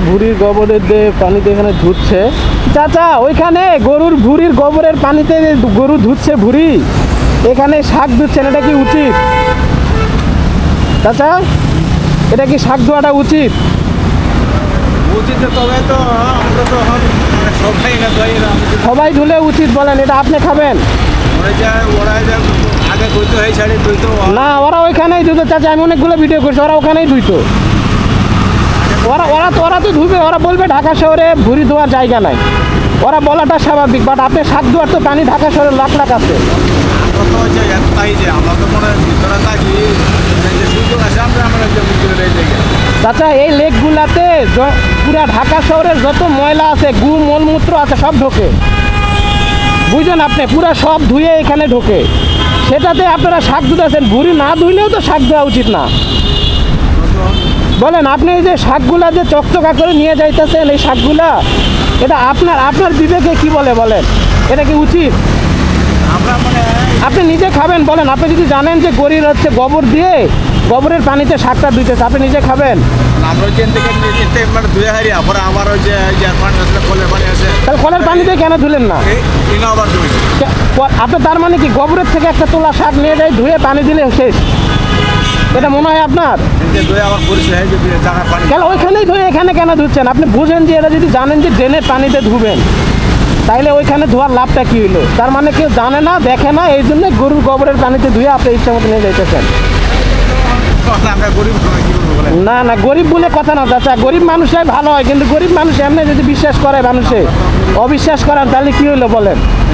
ভুঁড়ির গোবরের দিয়ে পানিতে এখানে ধুচ্ছে। চাচা ওইখানে গরুর ভুঁড়ির গোবরের পানিতে গরু ধুচ্ছে ভুঁড়ি, এখানে শাক ধুচ্ছেন, এটা কি উচিত? চাচা এটা কি শাক ধোয়াটা উচিত? উচিত, তবে তো আমরা তো এখন সবাই না ধুই না। সবাই ধুলে উচিত বলেন, এটা আপনি খাবেন ওরা যা আগে ধুইতে হয় শাড়ি ধুইতো না? ওরা ওইখানেই ধুতো চাচা, আমি অনেকগুলো ভিডিও করছি, ওরা ওখানেই ধুইতো। ওরা তো ধুবে, ওরা বলবে ঢাকা শহরে ভুঁড়ি ধোয়ার জায়গা নাই, ওরা বলাটা স্বাভাবিক। বাট আপনি শাক ধোয়ার তো পানি ঢাকা শহরে লাখ লাখ আছে। আমরা তো হচ্ছে এতটাই যে আমরা তো মনে হয় ভিতরে থাকি, যে সুযোগ আছে আমরা যে ভিতরে রয়ে যাই। চাচা এই লেকগুলাতে পুরা ঢাকা শহরের যত ময়লা আছে, গু মলমূত্র আছে, সব ঢোকে, বুঝলেন আপনি? পুরা সব ধুয়ে এখানে ঢোকে, সেটাতে আপনারা শাক ধুতেছেন। ভুঁড়ি না ধুইলেও তো শাক ধোয়া উচিত না বলেন? আপনি এই যে শাকগুলা যে চকচকা করে নিয়ে যাইতেছেন, এই শাকগুলা, এটা আপনার বিবেকে কি বলে বলেন? এটা কি উচিত? আমরা মানে আপনি নিজে খাবেন বলেন? আপনি যদি জানেন যে গরুর হচ্ছে গোবর দিয়ে গোবরের পানিতে শাকটা ধুইতেছে, আপনি নিজে খাবেন? আমরা ওইখান থেকে নিতে মানে ধুয়ে হারি, আবার আমার ওই যে পানি আসলে কলের পানি আছে, তাহলে কলের পানিতে কেন ধুলেন না? ইনো আবার ধুই। আপনি তার মানে কি গোবরের থেকে একটা তোলা শাক নিয়ে যাই ধুয়ে পানি দিলে শেষ, এটা মনে হয় আপনার? ধুয়ে আবার পরিষ্কার হয়ে যাবে জায়গা পানি। কেন ওইখানেই ধুয়ে এখানে কেন ধুচ্ছেন? আপনি বুঝেন যে এটা যদি জানেন যে ড্রেনের পানিতে ধুবেন, তাইলে ওইখানে ধোয়ার লাভটা কী হলো? তার মানে কেউ জানে না, দেখে না, এই জন্য গরুর গোবরের পানিতে ধুয়ে আপনি ইচ্ছা মতো নিয়ে যাইতেছেন। আমরা গরিব কি করবো বলে? না না, গরিব বলে কথা না চাচা, গরিব মানুষরাই ভালো হয়, কিন্তু গরিব মানুষ এমনি যদি বিশ্বাস করে মানুষে অবিশ্বাস করেন, তাহলে কী হইলো বলেন?